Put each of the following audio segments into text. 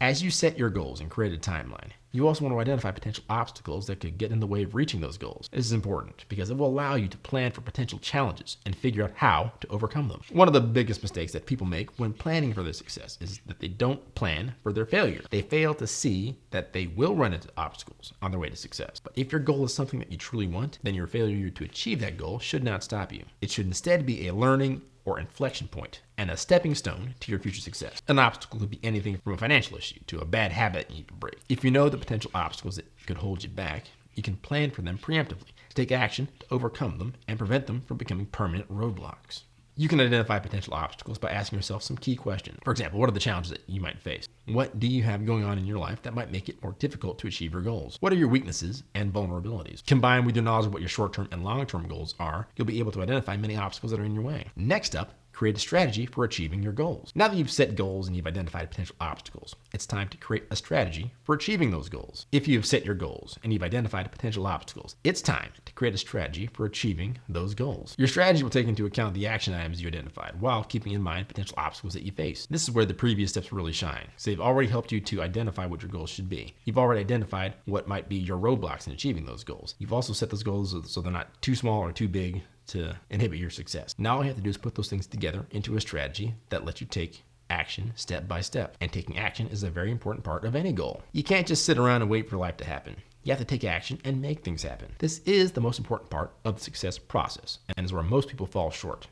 As you set your goals and create a timeline, you also want to identify potential obstacles that could get in the way of reaching those goals. This is important because it will allow you to plan for potential challenges and figure out how to overcome them. One of the biggest mistakes that people make when planning for their success is that they don't plan for their failure. They fail to see that they will run into obstacles on their way to success. But if your goal is something that you truly want, then your failure to achieve that goal should not stop you. It should instead be a learning or inflection point and a stepping stone to your future success. An obstacle could be anything from a financial issue to a bad habit you need to break. If you know the potential obstacles that could hold you back, you can plan for them preemptively, take action to overcome them, and prevent them from becoming permanent roadblocks. You can identify potential obstacles by asking yourself some key questions. For example, what are the challenges that you might face? What do you have going on in your life that might make it more difficult to achieve your goals? What are your weaknesses and vulnerabilities? Combined with your knowledge of what your short-term and long-term goals are, you'll be able to identify many obstacles that are in your way. Next up, create a strategy for achieving your goals. Now that you've set goals and you've identified potential obstacles, it's time to create a strategy for achieving those goals. If you've set your goals and you've identified potential obstacles, it's time to create a strategy for achieving those goals. Your strategy will take into account the action items you identified while keeping in mind potential obstacles that you face. This is where the previous steps really shine. So they've already helped you to identify what your goals should be. You've already identified what might be your roadblocks in achieving those goals. You've also set those goals so they're not too small or too big to inhibit your success. Now all you have to do is put those things together into a strategy that lets you take action step by step. And taking action is a very important part of any goal. You can't just sit around and wait for life to happen. You have to take action and make things happen. This is the most important part of the success process, and is where most people fall short.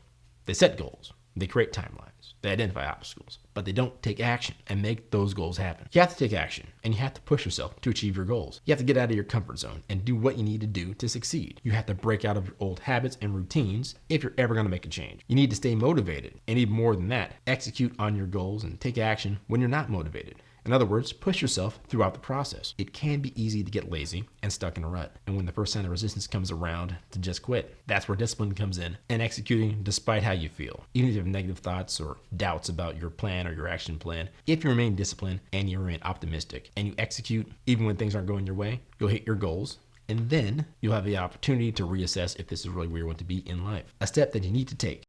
They set goals, they create timelines, they identify obstacles, but they don't take action and make those goals happen. You have to take action, and you have to push yourself to achieve your goals. You have to get out of your comfort zone and do what you need to do to succeed. You have to break out of your old habits and routines if you're ever going to make a change. You need to stay motivated, and even more than that, execute on your goals and take action when you're not motivated. In other words, push yourself throughout the process. It can be easy to get lazy and stuck in a rut. And when the first sign of resistance comes around, to just quit. That's where discipline comes in, and executing despite how you feel. Even if you have negative thoughts or doubts about your plan or your action plan, if you remain disciplined and you remain optimistic and you execute even when things aren't going your way, you'll hit your goals. And then you'll have the opportunity to reassess if this is really where you want to be in life. A step that you need to take.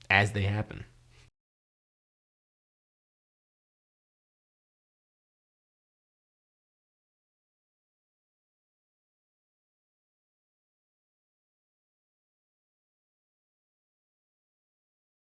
As they happen.